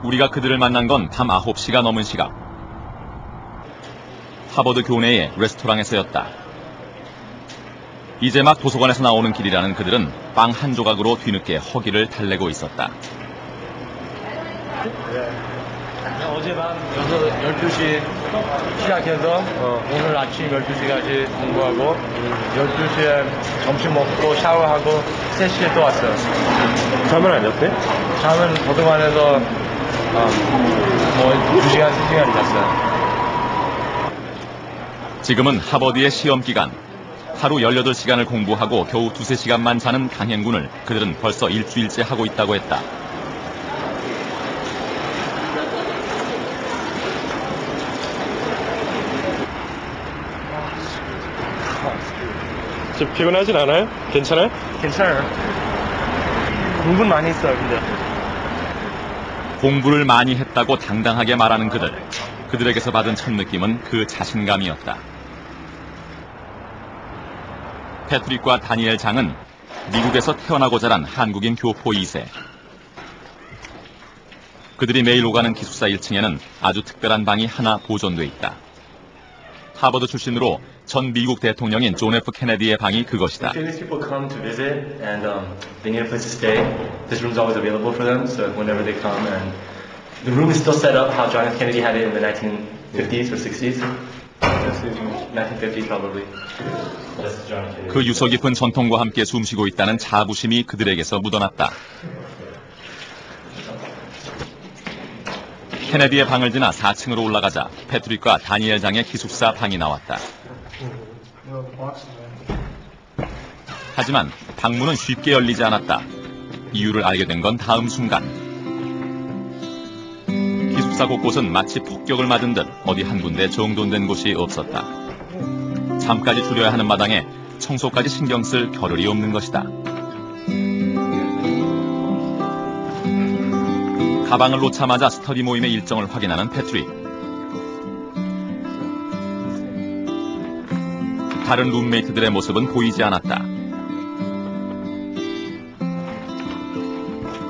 우리가 그들을 만난 건 밤 9시가 넘은 시각. 하버드 교내의 레스토랑에서였다. 이제 막 도서관에서 나오는 길이라는 그들은 빵 한 조각으로 뒤늦게 허기를 달래고 있었다. 어젯밤 12시 시작해서 오늘 아침 12시까지 공부하고 12시에 점심 먹고 샤워하고 3시에 또 왔어요. 잠은 안 잤대? 잠은 도서관에서 2시간, 3시간 잤어요. 지금은 하버드의 시험 기간. 하루 18시간을 공부하고 겨우 2~3시간만 자는 강행군을 그들은 벌써 일주일째 하고 있다고 했다. 좀 피곤하진 않아요? 괜찮아요? 괜찮아요. 공부는 많이 했어요, 근데. 공부를 많이 했다고 당당하게 말하는 그들. 그들에게서 받은 첫 느낌은 그 자신감이었다. 패트릭과 다니엘 장은 미국에서 태어나고 자란 한국인 교포 2세. 그들이 매일 오가는 기숙사 1층에는 아주 특별한 방이 하나 보존돼 있다. 하버드 출신으로 전 미국 대통령인 존 F 케네디의 방이 그것이다. Famous people come to visit and they need a place to stay. This room's always available for them, so whenever they come, and the room is still set up how John F Kennedy had it in the 1950s or 60s. 1950s probably. That's John F Kennedy. 그 유서 깊은 전통과 함께 숨쉬고 있다는 자부심이 그들에게서 묻어났다. 케네디의 방을 지나 4층으로 올라가자 패트릭과 다니엘 장의 기숙사 방이 나왔다. 하지만 방문은 쉽게 열리지 않았다. 이유를 알게 된 건 다음 순간. 기숙사 곳곳은 마치 폭격을 맞은 듯 어디 한 군데 정돈된 곳이 없었다. 잠까지 줄여야 하는 마당에 청소까지 신경 쓸 겨를이 없는 것이다. 가방을 놓자마자 스터디 모임의 일정을 확인하는 패트릭. 다른 룸메이트들의 모습은 보이지 않았다.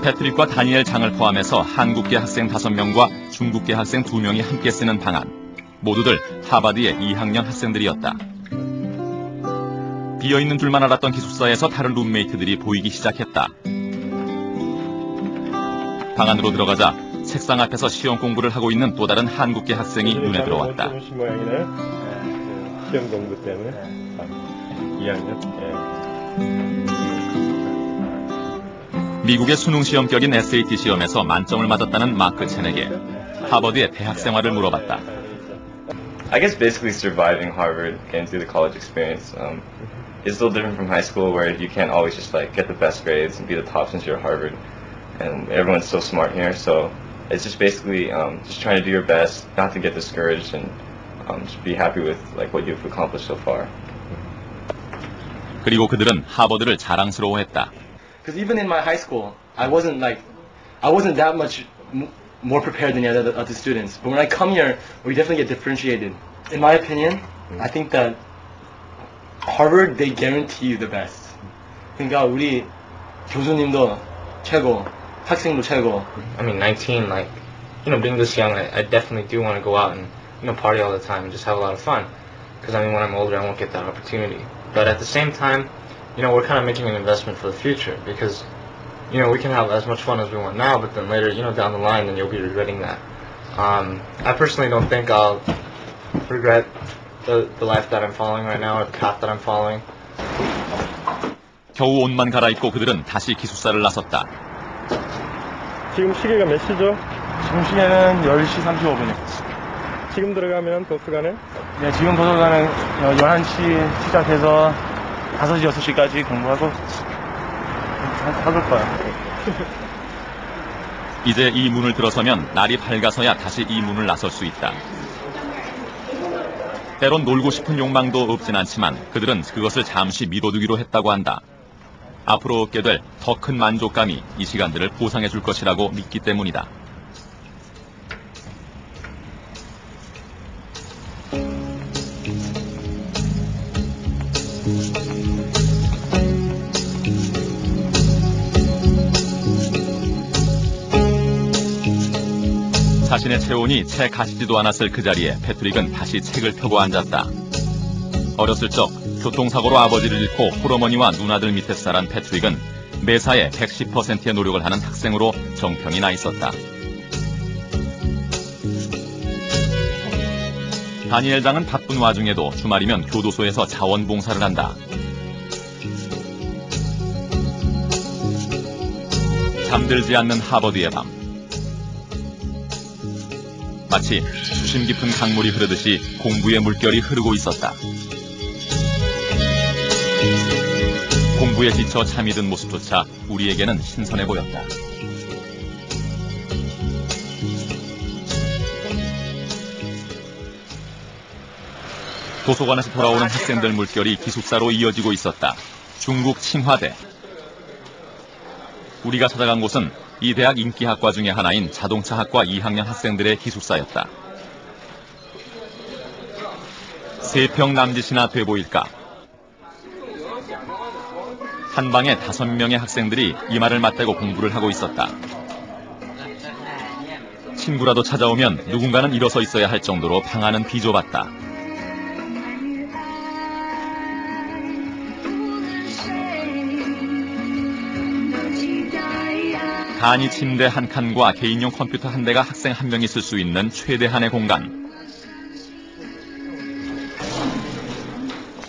패트릭과 다니엘 장을 포함해서 한국계 학생 5명과 중국계 학생 2명이 함께 쓰는 방안. 모두들 하버드의 2학년 학생들이었다. 비어있는 줄만 알았던 기숙사에서 다른 룸메이트들이 보이기 시작했다. 방 안으로 들어가자 책상 앞에서 시험 공부를 하고 있는 또 다른 한국계 학생이 눈에 들어왔다. 시험 공부 때문에 2학년. 미국의 수능 시험 격인 SAT 시험에서 만점을 맞았다는 마크 첸에게 하버드의 대학 생활을 물어봤다. I guess basically surviving Harvard, getting through the college experience. It's a little different from high school where you can't always just like get the best grades and be the top since you're at Harvard. And everyone's so smart here, so it's just basically just trying to do your best, not to get discouraged, and just be happy with like what you've accomplished so far. 그리고 그들은 하버드를 자랑스러워했다. Because even in my high school, I wasn't that much more prepared than the other students. But when I come here, we definitely get differentiated. In my opinion, I think that Harvard, they guarantee you the best. 그러니까 우리 교수님도 최고, 학생도 최고. I mean, 19, like, being this young, I definitely do want to go out and, party all the time and just have a lot of fun. Because, when I'm older, I won't get that opportunity. But at the same time, we're kind of making an investment for the future. Because, we can have as much fun as we want now, but then later, down the line, then you'll be regretting that. I personally don't think I'll regret the life that I'm following right now, or the path that I'm following. 겨우 옷만 갈아입고 그들은 다시 기숙사를 나섰다. 지금 시계가 몇 시죠? 지금 시계는 10시 35분이요. 지금 들어가면 도서관에? 네, 지금 도서관은 11시 시작해서 5시, 6시까지 공부하고 하실 거예요. 이제 이 문을 들어서면 날이 밝아서야 다시 이 문을 나설 수 있다. 때론 놀고 싶은 욕망도 없진 않지만 그들은 그것을 잠시 미뤄두기로 했다고 한다. 앞으로 얻게 될 더 큰 만족감이 이 시간들을 보상해 줄 것이라고 믿기 때문이다. 자신의 체온이 채 가시지도 않았을 그 자리에 패트릭은 다시 책을 펴고 앉았다. 어렸을 적 교통사고로 아버지를 잃고 홀어머니와 누나들 밑에 자란 패트릭은 매사에 110%의 노력을 하는 학생으로 정평이 나 있었다. 다니엘 장은 바쁜 와중에도 주말이면 교도소에서 자원봉사를 한다. 잠들지 않는 하버드의 밤. 마치 수심 깊은 강물이 흐르듯이 공부의 물결이 흐르고 있었다. 공부에 지쳐 잠이 든 모습조차 우리에게는 신선해 보였다. 도서관에서 돌아오는 학생들 물결이 기숙사로 이어지고 있었다. 중국 칭화대. 우리가 찾아간 곳은 이 대학 인기학과 중의 하나인 자동차학과 2학년 학생들의 기숙사였다. 3평 남짓이나 돼 보일까? 한 방에 5명의 학생들이 이마를 맞대고 공부를 하고 있었다. 친구라도 찾아오면 누군가는 일어서 있어야 할 정도로 방 안은 비좁았다. 간이 침대 한 칸과 개인용 컴퓨터 한 대가 학생 한 명이 쓸 수 있는 최대한의 공간.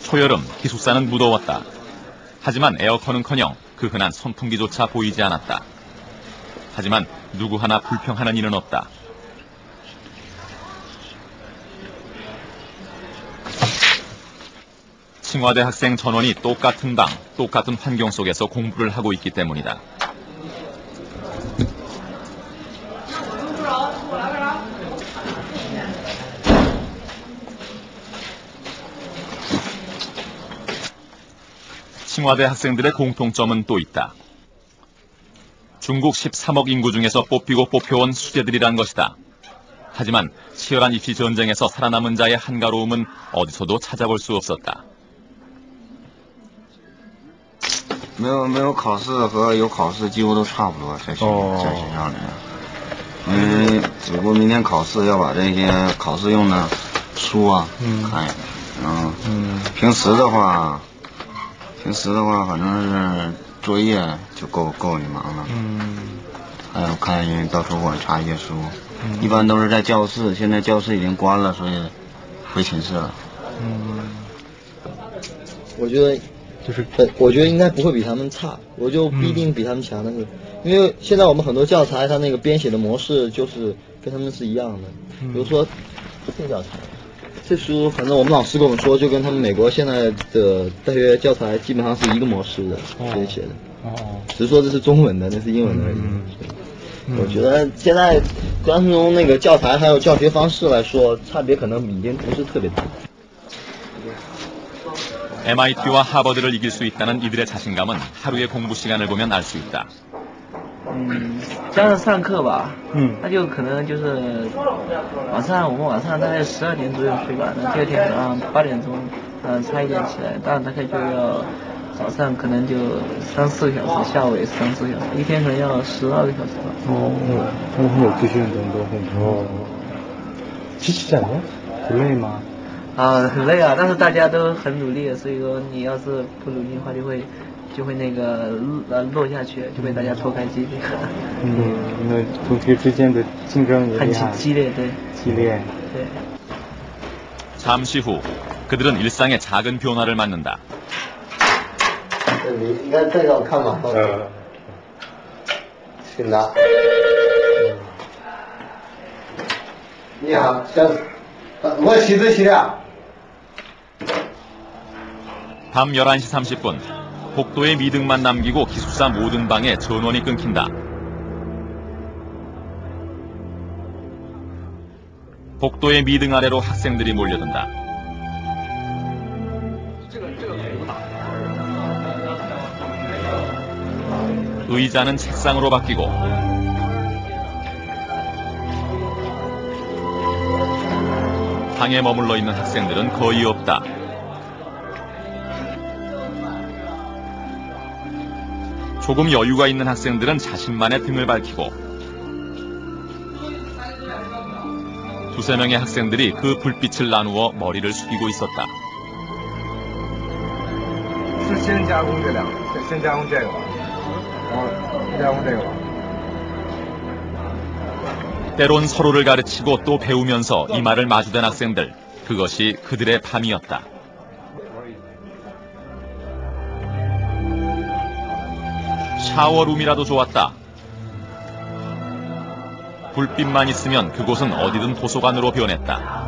초여름 기숙사는 무더웠다. 하지만 에어컨은커녕 그 흔한 선풍기조차 보이지 않았다. 하지만 누구 하나 불평하는 이는 없다. 칭화대 학생 전원이 똑같은 방, 똑같은 환경 속에서 공부를 하고 있기 때문이다. 칭화대 학생들의 공통점은 또 있다. 중국 13억 인구 중에서 뽑히고 뽑혀온 수재들이란 것이다. 하지만 치열한 입시 전쟁에서 살아남은 자의 한가로움은 어디서도 찾아볼 수 없었다. 没有考试和有考试几乎都差不多，在学校里面。因为只不过明天考试要把这些考试用的书啊看一遍。平时的话反正是作业就够你忙了。还有看到图书馆查一些书。一般都是在教室，现在教室已经关了，所以回寝室了。我觉得应该不会比他们差，我就不一定比他们强。但是因为现在我们很多教材它那个编写的模式就是跟他们是一样的。比如说这教材，这书反正我们老师跟我们说，就跟他们美国现在的大学教材基本上是一个模式的编写的。只是说这是中文的，那是英文的而已。我觉得现在光从那个教材还有教学方式来说，差别可能已经不是特别大。 MIT와 하버드를 이길 수 있다는 이들의 자신감은 하루의 공부 시간을 보면 알 수 있다. 加上上课吧，那就可能就是我们晚上大概12点左右睡吧，那第二天早上8点钟，差一点起来，当然大概就要早上可能就3-4个小时，下午也是3-4个小时，一天可能要12个小时吧。他们会有继续运动都会。机器人不累吗？ 很累啊，但是大家都很努力，所以说你要是不努力的话，就会那个落下去，就被大家拖开基地。那同学之间的竞争也很激烈，对。激烈。对。 잠시 후 그들은 일상의 작은 변화를 맞는다. 你应该再让我看吧。请拿。你好，先生，我写字写了。 밤 11시 30분, 복도에 미등만 남기고 기숙사 모든 방에 전원이 끊긴다. 복도의 미등 아래로 학생들이 몰려든다. 의자는 책상으로 바뀌고 방에 머물러 있는 학생들은 거의 없다. 조금 여유가 있는 학생들은 자신만의 등을 밝히고 두세 명의 학생들이 그 불빛을 나누어 머리를 숙이고 있었다. 때론 서로를 가르치고 또 배우면서 이마를 마주댄 학생들. 그것이 그들의 밤이었다. 샤워룸이라도 좋았다. 불빛만 있으면 그곳은 어디든 도서관으로 변했다.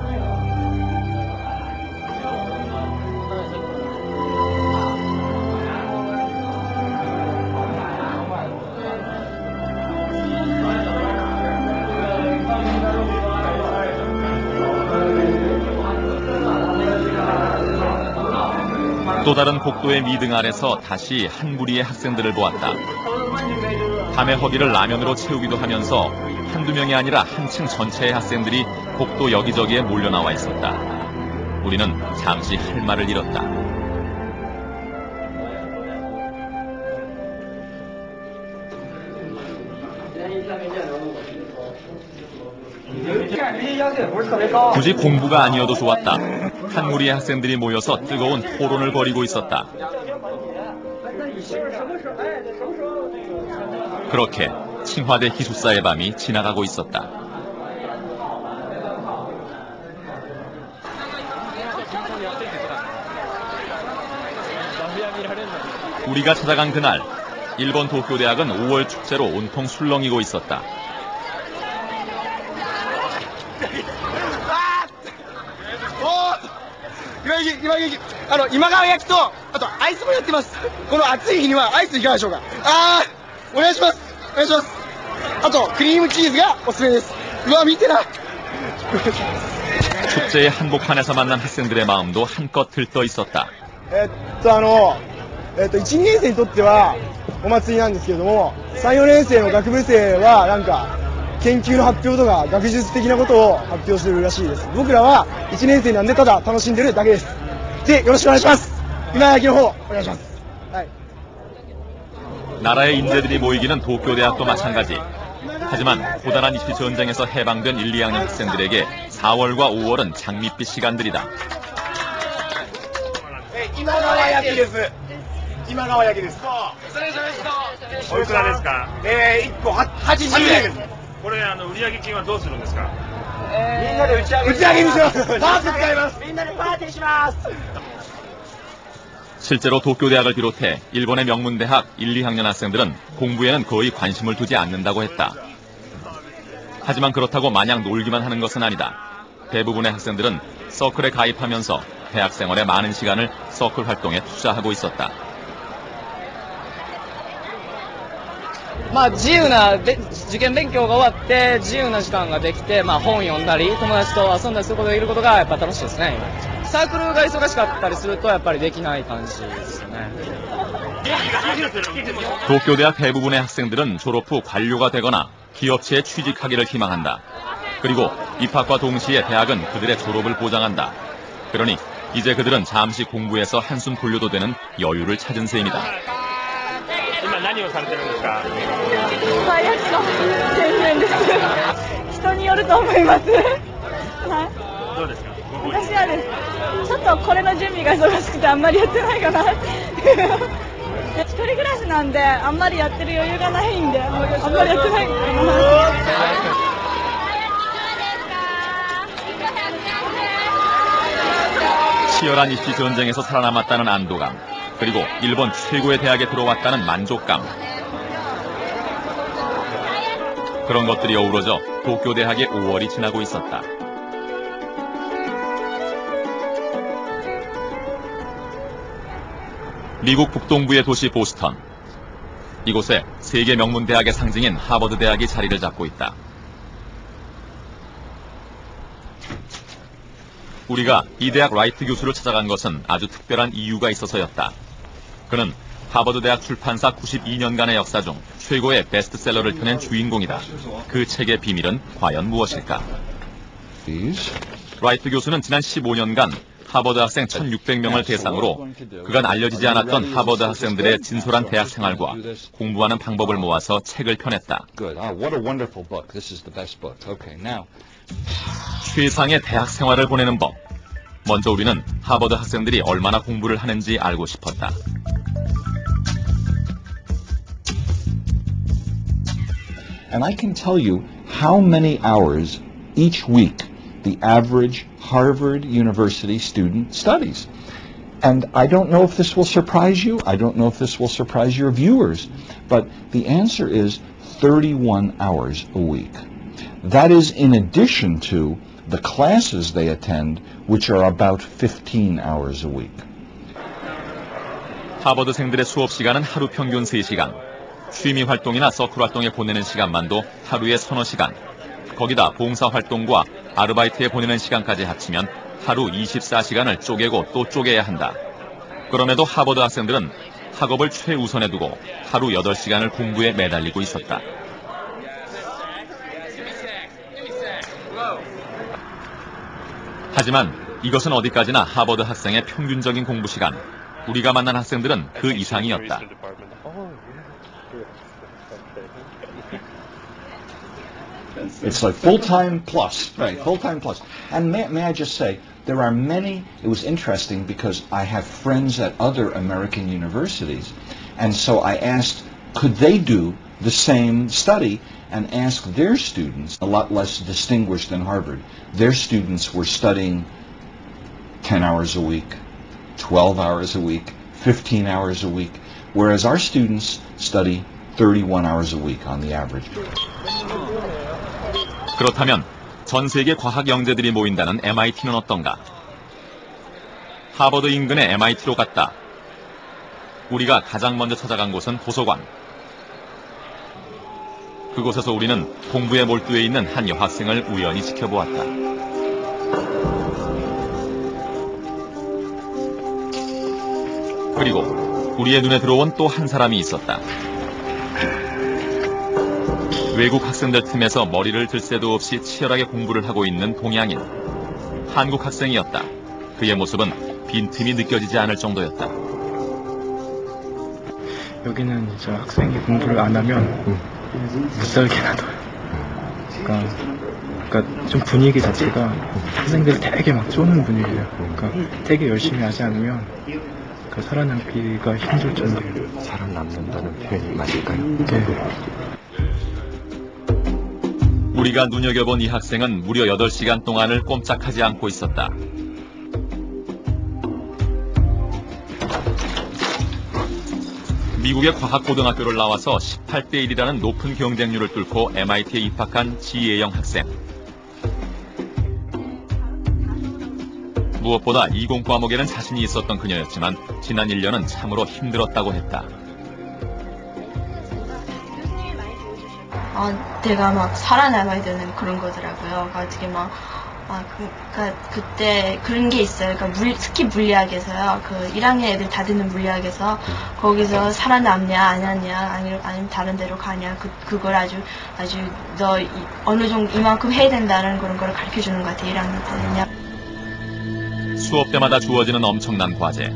또 다른 복도의 미등 아래서 다시 한 무리의 학생들을 보았다. 밤의 허기를 라면으로 채우기도 하면서 한두 명이 아니라 한층 전체의 학생들이 복도 여기저기에 몰려나와 있었다. 우리는 잠시 할 말을 잃었다. 굳이 공부가 아니어도 좋았다. 한 무리의 학생들이 모여서 뜨거운 토론을 벌이고 있었다. 그렇게 칭화대 기숙사의 밤이 지나가고 있었다. 우리가 찾아간 그날, 일본 도쿄대학은 5월 축제로 온통 술렁이고 있었다.今川焼きとあとアイスもやってます。この暑い日にはアイスいかがでしょうか。お願いします。お願いします。あとクリームチーズがおすすめです。うわ見てな。 축제의 한복판에서 만난 학생들의 마음도 한껏 들떠 있었다. 1、2年生にとってはお祭りなんですけれども、3、4年生の学部生はなんか研究の発表とか学術的なことを発表するらしいです。僕らは1年生なんでただ楽しんでるだけです。で、よろしくお願いします。今焼きの方お願いします。はい。 나라의 인재들이 모이기는 도쿄대학도 마찬가지. 하지만 고단한 입시 전쟁에서 해방된 1, 2학년 학생들에게 4월과 5월은 장밋빛 시간들이다. 今川焼きです。今川焼きです。おいくらですか。1個80円。これ売上金はどうするんですか。みんなで打ち上げにします。パーティー使います。みんなでパーティーします。 실제로 도쿄대학을 비롯해 일본의 명문대학 1, 2학년 학생들은 공부에는 거의 관심을 두지 않는다고 했다. 하지만 그렇다고 마냥 놀기만 하는 것은 아니다. 대부분의 학생들은 서클에 가입하면서 대학 생활의 많은 시간을 서클 활동에 투자하고 있었다. 自由な受験勉強が終わって自由な時間ができて、本読んだり友達と遊んだりすることができることがやっぱ楽しいですね。サークルが忙しかったりするとやっぱりできない感じですね。 도쿄대학 대부분의 학생들은 졸업 후 관료가 되거나 기업체에 취직하기를 희망한다. 그리고 입학과 동시에 대학은 그들의 졸업을 보장한다. 그러니 이제 그들은 잠시 공부해서 한숨 돌려도 되는 여유를 찾은 셈이다. 今何をされてるんですか。たい焼きの専門です。人によると思います。はい。どうですか。私はです。ちょっとこれの準備が忙しくてあんまりやってないかな。一人暮らしなんであんまりやってる余裕がないんであんまりやってないかな。 치열한 입시 전쟁에서 살아남았다는 안도감, 그리고 일본 최고의 대학에 들어왔다는 만족감. 그런 것들이 어우러져 도쿄대학의 5월이 지나고 있었다. 미국 북동부의 도시 보스턴. 이곳에 세계 명문대학의 상징인 하버드 대학이 자리를 잡고 있다. 우리가 이 대학 라이트 교수를 찾아간 것은 아주 특별한 이유가 있어서였다. 그는 하버드 대학 출판사 92년간의 역사 중 최고의 베스트셀러를 펴낸 주인공이다. 그 책의 비밀은 과연 무엇일까? 라이트 교수는 지난 15년간 하버드 학생 1,600명을 대상으로 그간 알려지지 않았던 하버드 학생들의 진솔한 대학 생활과 공부하는 방법을 모아서 책을 펴냈다. 최상의 대학 생활을 보내는 법. 먼저 우리는 하버드 학생들이 얼마나 공부를 하는지 알고 싶었다. And I can tell you how many hours each week the average Harvard University student studies. And I don't know if this will surprise you. I don't know if this will surprise your viewers. But the answer is 31 hours a week. That is in addition to the classes they attend, which are about 15 hours a week. 하버드생들의 수업 시간은 하루 평균 3시간. 취미 활동이나 서클 활동에 보내는 시간만도 하루에 서너 시간. 거기다 봉사 활동과 아르바이트에 보내는 시간까지 합치면 하루 24시간을 쪼개고 또 쪼개야 한다. 그럼에도 하버드 학생들은 학업을 최우선에 두고 하루 8시간을 공부에 매달리고 있었다. 하지만 이것은 어디까지나 하버드 학생의 평균적인 공부 시간. 우리가 만난 학생들은 그 이상이었다. It's like full-time plus, right, full-time plus. And may I just say, there are many, it was interesting because I have friends at other American universities, and so I asked, could they do the same study and ask their students, a lot less distinguished than Harvard, their students were studying 10 hours a week, 12 hours a week, 15 hours a week, whereas our students study 31 hours a week on the average. 그렇다면 전 세계 과학 영재들이 모인다는 MIT는 어떤가? 하버드 인근의 MIT로 갔다. 우리가 가장 먼저 찾아간 곳은 도서관. 그곳에서 우리는 공부에 몰두해 있는 한 여학생을 우연히 지켜보았다. 그리고 우리의 눈에 들어온 또 한 사람이 있었다. 외국 학생들 틈에서 머리를 들 새도 없이 치열하게 공부를 하고 있는 동양인. 한국 학생이었다. 그의 모습은 빈틈이 느껴지지 않을 정도였다. 여기는 이제 학생이 공부를 안 하면 못 살게 놔둬요. 그러니까 좀 분위기 자체가 학생들이 되게 막 쪼는 분위기예요. 그러니까 되게 열심히 하지 않으면 그 살아남기가 힘들 정도예요. 살아남는다는 표현이 맞을까요? 네. 우리가 눈여겨본 이 학생은 무려 8시간 동안을 꼼짝하지 않고 있었다. 미국의 과학고등학교를 나와서 18대 1이라는 높은 경쟁률을 뚫고 MIT에 입학한 지혜영 학생. 무엇보다 이공 과목에는 자신이 있었던 그녀였지만 지난 1년은 참으로 힘들었다고 했다. 내가 막 살아남아야 되는 그런 거더라고요. 어떻게 막, 그때 그런 게 있어요. 그러니까 특히 물리학에서요. 그 1학년 애들 다 듣는 물리학에서 거기서 살아남냐, 안 하냐, 아니면 다른 데로 가냐, 그걸 아주 너 어느 정도 이만큼 해야 된다는 그런 걸 가르쳐 주는 것 같아요. 1학년 때는요. 수업 때마다 주어지는 엄청난 과제.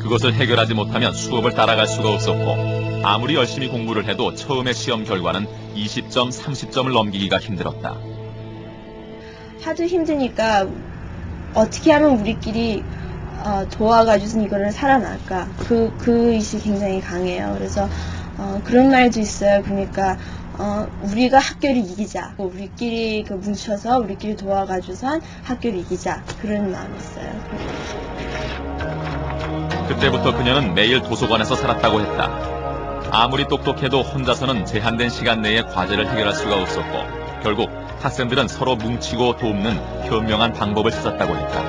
그것을 해결하지 못하면 수업을 따라갈 수가 없었고 아무리 열심히 공부를 해도 처음의 시험 결과는 20점, 30점을 넘기기가 힘들었다. 하도 힘드니까 어떻게 하면 우리끼리 도와가지고 이거를 살아날까? 그 의식이 굉장히 강해요. 그래서 그런 말도 있어요. 그러니까 우리가 학교를 이기자. 우리끼리 뭉쳐서 우리끼리 도와가지고선 학교를 이기자. 그런 마음이 있어요. 그때부터 그녀는 매일 도서관에서 살았다고 했다. 아무리 똑똑해도 혼자서는 제한된 시간 내에 과제를 해결할 수가 없었고 결국 학생들은 서로 뭉치고 돕는 현명한 방법을 찾았다고 했다.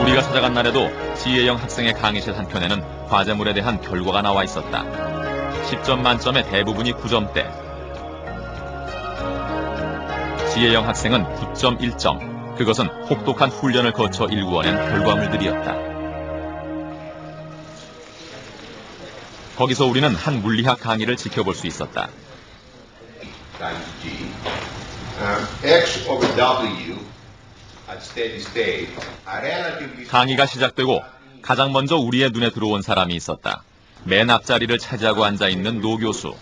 우리가 찾아간 날에도 지혜영 학생의 강의실 한편에는 과제물에 대한 결과가 나와 있었다. 10점 만점의 대부분이 9점대. 지혜영 학생은 9.1점. 그것은 혹독한 훈련을 거쳐 일구어낸 결과물들이었다. 거기서 우리는 한 물리학 강의를 지켜볼 수 있었다. 강의가 시작되고 가장 먼저 우리의 눈에 들어온 사람이 있었다. 맨 앞자리를 차지하고 앉아있는 노 교수.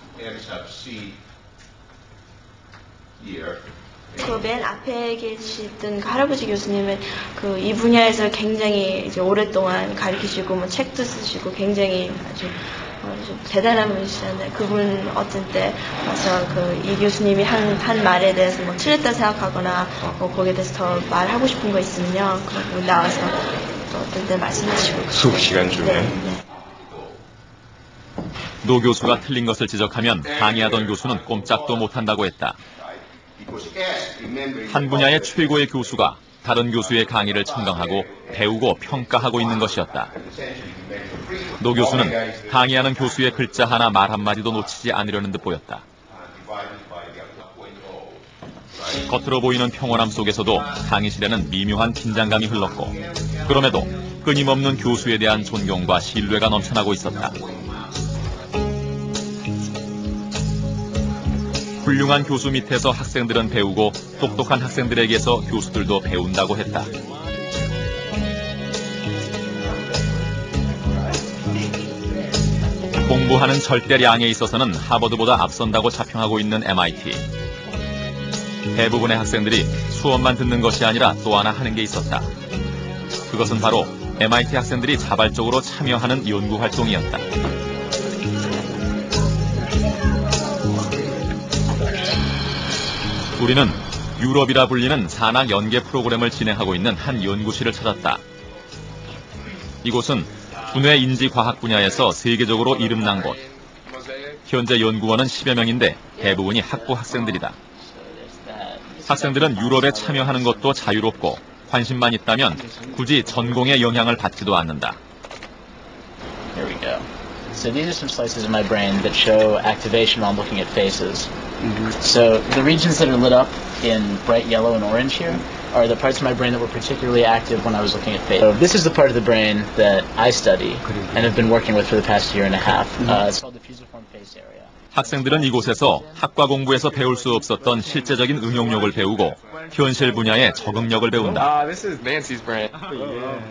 그 맨 앞에 계시던 그 할아버지 교수님은 그 이 분야에서 굉장히 이제 오랫동안 가르치시고 뭐 책도 쓰시고 굉장히 아주 대단한 분이시잖아요. 그분 어떤 때 와서 그 이 교수님이 한 말에 대해서 뭐 틀렸다 생각하거나 뭐 거기에 대해서 더 말하고 싶은 거 있으면요, 그분 나와서 또 어떤 때 말씀하시고. 수업 시간 중에. 네. 노 교수가 틀린 것을 지적하면 강의하던 교수는 꼼짝도 못한다고 했다. 한 분야의 최고의 교수가 다른 교수의 강의를 청강하고 배우고 평가하고 있는 것이었다. 노 교수는 강의하는 교수의 글자 하나 말 한마디도 놓치지 않으려는 듯 보였다. 겉으로 보이는 평온함 속에서도 강의실에는 미묘한 긴장감이 흘렀고, 그럼에도 끊임없는 교수에 대한 존경과 신뢰가 넘쳐나고 있었다. 훌륭한 교수 밑에서 학생들은 배우고 똑똑한 학생들에게서 교수들도 배운다고 했다. 공부하는 절대량에 있어서는 하버드보다 앞선다고 자평하고 있는 MIT. 대부분의 학생들이 수업만 듣는 것이 아니라 또 하나 하는 게 있었다. 그것은 바로 MIT 학생들이 자발적으로 참여하는 연구 활동이었다. 우리는 유럽이라 불리는 산학 연계 프로그램을 진행하고 있는 한 연구실을 찾았다. 이곳은 분해 인지 과학 분야에서 세계적으로 이름난 곳. 현재 연구원은 10여 명인데 대부분이 학부 학생들이다. 학생들은 유럽에 참여하는 것도 자유롭고 관심만 있다면 굳이 전공의 영향을 받지도 않는다. Here we go. So these are some slices of my brain that show activation while I'm looking at faces. So the regions that are lit up in bright yellow and orange here are the parts of my brain that were particularly active when I was looking at faces. So this is the part of the brain that I study and have been working with for the past year and a half. It's called the fusiform face area. 학생들은 이곳에서 학과 공부에서 배울 수 없었던 실제적인 응용력을 배우고 현실 분야의 적응력을 배운다. This is Nancy's brain.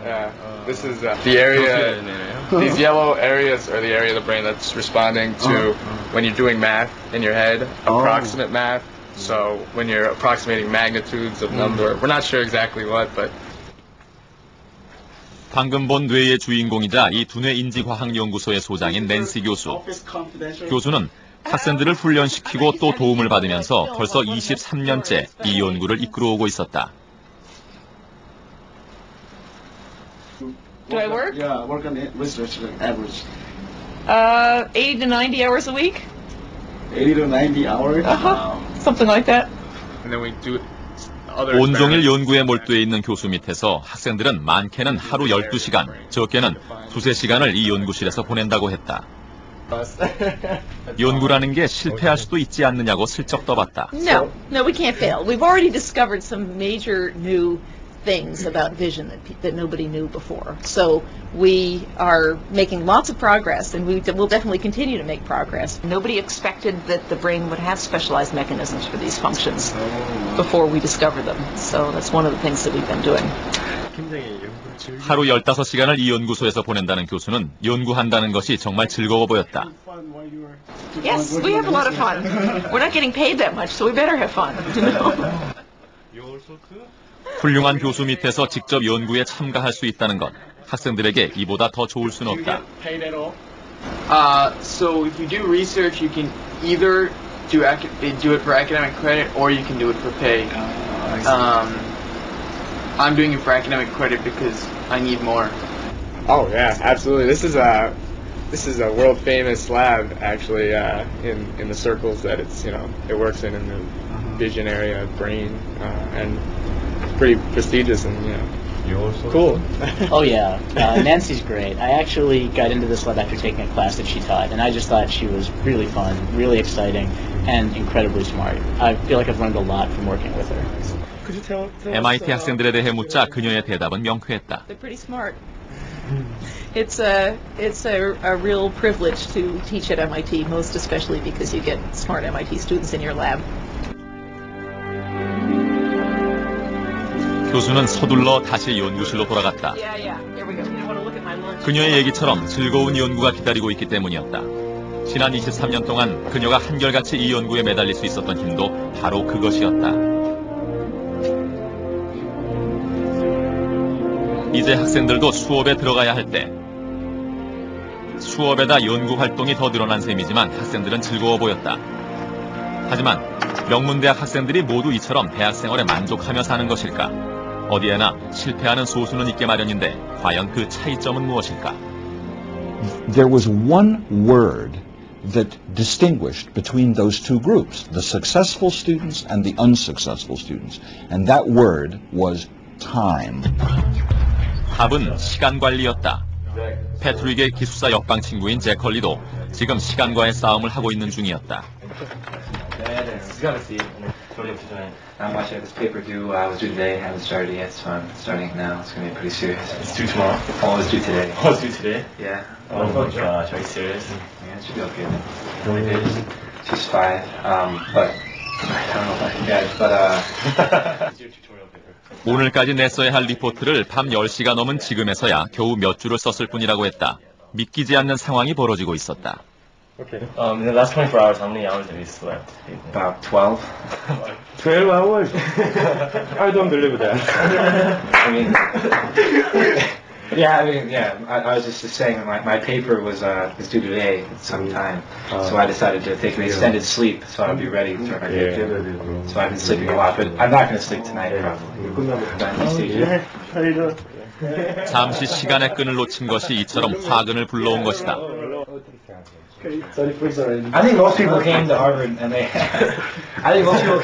Yeah. This is the area. These yellow areas are the area of the brain that's responding to when you're doing math in your head, approximate math. So when you're approximating magnitudes of number, we're not sure exactly what, but. 방금 본 뇌의 주인공이자 이 두뇌 인지과학연구소의 소장인 낸시 교수. 교수는 학생들을 훈련시키고 또 도움을 받으면서 벌써 23년째 이 연구를 이끌어오고 있었다. Do I work? Yeah, work on the research average. 80 to 90 hours a week? 80 to 90 hours? Something like that. And then we do 온종일 연구에 몰두해 있는 교수 밑에서 학생들은 많게는 하루 12시간, 적게는 2~3시간을 이 연구실에서 보낸다고 했다. 연구라는 게 실패할 수도 있지 않느냐고 슬쩍 떠봤다. No, we can't fail. We've already discovered some major new things about vision that nobody knew before. So we are making lots of progress, and we will definitely continue to make progress. Nobody expected that the brain would have specialized mechanisms for these functions before we discovered them. So that's one of the things that we've been doing. 하루 15시간을 이 연구소에서 보낸다는 교수는 연구한다는 것이 정말 즐거워 보였다. Yes, we have a lot of fun. We're not getting paid that much, so we better have fun. 훌륭한 교수 밑에서 직접 연구에 참가할 수 있다는 것, 학생들에게 이보다 더 좋을 수는 없다. So if you do research, you can either do it for academic credit or you can do it for pay. I'm doing it for academic credit because I need more. Oh yeah, absolutely. This is a world famous lab actually in the circles that it works in the vision area, brain, and it's pretty prestigious and cool. Oh yeah, Nancy's great. I actually got into this lab after taking a class that she taught, and I just thought she was really fun, really exciting, and incredibly smart. I feel like I've learned a lot from working with her. MIT 학생들에 대해 묻자 그녀의 대답은 명쾌했다. They're pretty smart. It's a real privilege to teach at MIT, most especially because you get smart MIT students in your lab. 교수는 서둘러 다시 연구실로 돌아갔다. 그녀의 얘기처럼 즐거운 연구가 기다리고 있기 때문이었다. 지난 23년 동안 그녀가 한결같이 이 연구에 매달릴 수 있었던 힘도 바로 그것이었다. 이제 학생들도 수업에 들어가야 할 때, 수업에다 연구 활동이 더 늘어난 셈이지만 학생들은 즐거워 보였다. 하지만 명문대학 학생들이 모두 이처럼 대학 생활에 만족하며 사는 것일까? 어디에나 실패하는 소수는 있게 마련인데 과연 그 차이점은 무엇일까? There was one word that distinguished between those two groups, the successful students and the unsuccessful students, and that word was time. 답은 시간 관리였다. 패트릭의 기숙사 옆방 친구인 제컬리도 지금 시간과의 싸움을 하고 있는 중이었다. I'm watching this paper due. I was due today. I haven't started yet, so I'm starting it now. It's going to be pretty serious. It's due tomorrow? Oh, it's due today. Oh, it's due today? Yeah. Oh my gosh, are you serious? Yeah, it should be okay then. How many pages? Just 5. But I don't know if I can get it, but it's your tutorial paper. 오늘까지 냈어야 할 리포트를 밤 10시가 넘은 지금에서야 겨우 몇 줄을 썼을 뿐이라고 했다. 믿기지 않는 상황이 벌어지고 있었다. Okay. In the last 24 hours, how many hours have you slept? About 12. 12 hours? I don't believe that. I mean, yeah. I was just saying that my paper was due today at some time, so I decided to take an extended sleep so I'll be ready for my paper. So I've been sleeping a lot, but I'm not going to sleep tonight probably. 잠시 시간의 끈을 놓친 것이 이처럼 화근을 불러온 것이다. I think most people came to Harvard and I think most people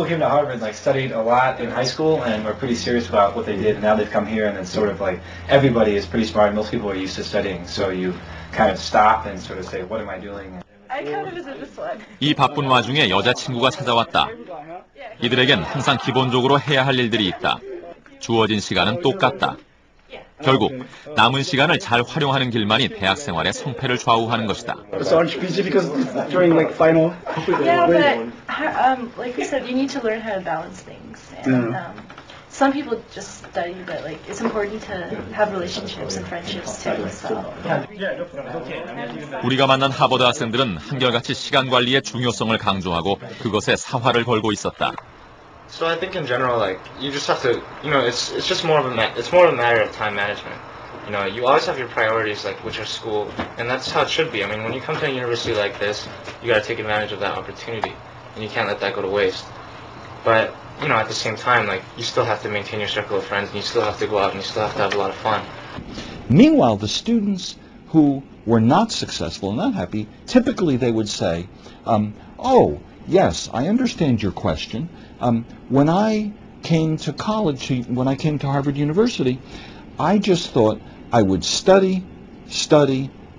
came to Harvard and like studied a lot in high school and were pretty serious about what they did. And now they've come here and it's sort of like everybody is pretty smart. Most people are used to studying, so you kind of stop and sort of say, "What am I doing?" 이 바쁜 와중에 여자친구가 찾아왔다. 이들에겐 항상 기본적으로 해야 할 일들이 있다. 주어진 시간은 똑같다. 결국 남은 시간을 잘 활용하는 길만이 대학 생활의 성패를 좌우하는 것이다. So aren't you busy because during like final? Yeah, but like we said, you need to learn how to balance things. And some people just study, but like it's important to have relationships and friendships too. So. 우리가 만난 하버드 학생들은 한결같이 시간 관리의 중요성을 강조하고 그것에 사활을 걸고 있었다. So I think in general, like you just have to, it's just more of a matter of time management. You always have your priorities, like which are school, and that's how it should be. I mean, when you come to a university like this, you got to take advantage of that opportunity, and you can't let that go to waste. But at the same time, like you still have to maintain your circle of friends, and you still have to go out, and you still have to have a lot of fun. Meanwhile, the students who were not successful and not happy, typically they would say, "Oh, yes, I understand your question. When I came to college, when I came to Harvard University, I just thought I would study,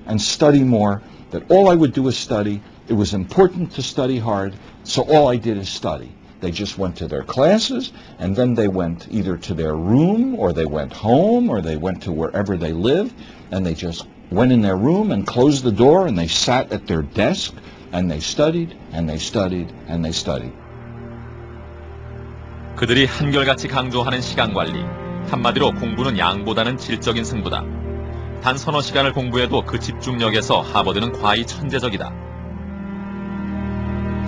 and study more, that all I would do is study. It was important to study hard, so all I did is study." They just went to their classes, and then they went either to their room, or they went home, or they went to wherever they lived, and they just went in their room and closed the door, and they sat at their desk, and they studied, and they studied, and they studied. 그들이 한결같이 강조하는 시간 관리. 한마디로 공부는 양보다는 질적인 승부다. 단 서너 시간을 공부해도 그 집중력에서 하버드는 과히 천재적이다.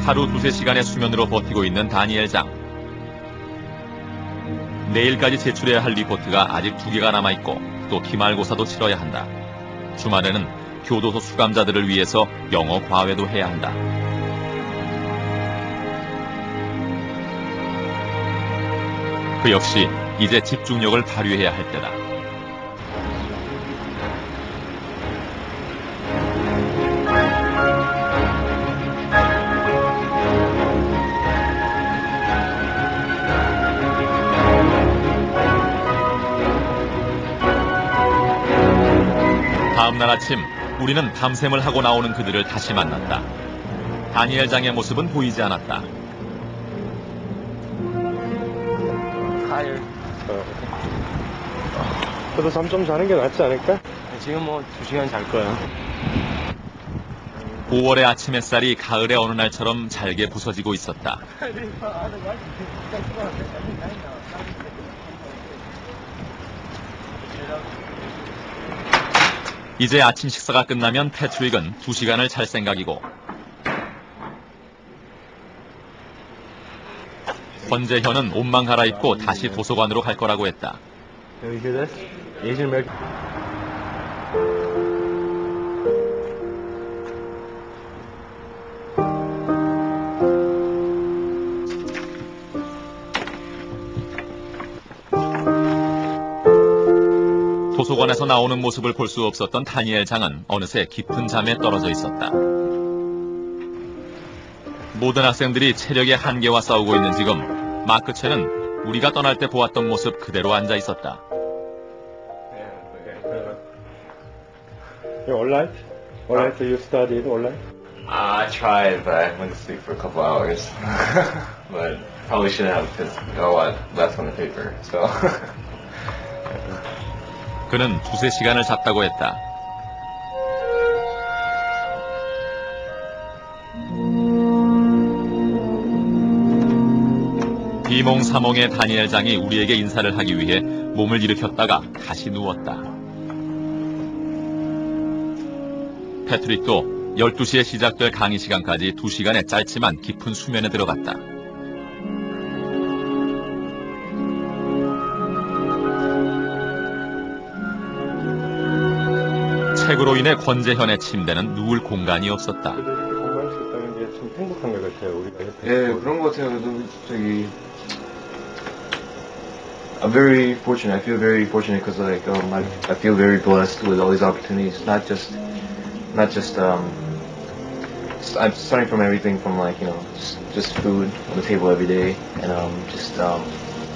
하루 2-3시간의 수면으로 버티고 있는 다니엘 장. 내일까지 제출해야 할 리포트가 아직 2개가 남아있고 또 기말고사도 치러야 한다. 주말에는 교도소 수감자들을 위해서 영어 과외도 해야 한다. 그 역시 이제 집중력을 발휘해야 할 때다. 다음 날 아침 우리는 밤샘을 하고 나오는 그들을 다시 만났다. 다니엘 장의 모습은 보이지 않았다. 그래도 잠 좀 자는 게 낫지 않을까? 지금 2시간 잘 거야. 5월의 아침 햇살이 가을의 어느 날처럼 잘게 부서지고 있었다. 이제 아침 식사가 끝나면 패트릭은 2시간을 잘 생각이고 권재현은 옷만 갈아입고 다시 도서관으로 갈 거라고 했다. 도서관에서 나오는 모습을 볼 수 없었던 다니엘 장은 어느새 깊은 잠에 떨어져 있었다. 모든 학생들이 체력의 한계와 싸우고 있는 지금 마크 첸은 우리가 떠날 때 보았던 모습 그대로 앉아 있었다. You're alright? Alright, so you studied alright? I tried, but I went to sleep for a couple hours. But probably shouldn't have because got a lot left on the paper. So. 그는 2-3시간을 잤다고 했다. 비몽사몽의 다니엘 장이 우리에게 인사를 하기 위해 몸을 일으켰다가 다시 누웠다. 패트릭도 12시에 시작될 강의 시간까지 2시간의 짧지만 깊은 수면에 들어갔다. 책으로 인해 권재현의 침대는 누울 공간이 없었다. 공부할 수 있다는 게 참 행복한 것 같아요. 우리가 예, 그런 것 같아요. 저기 I'm very fortunate. I feel very fortunate because like I feel very blessed with all these opportunities. Not just I'm starting from everything from like just food on the table every day and just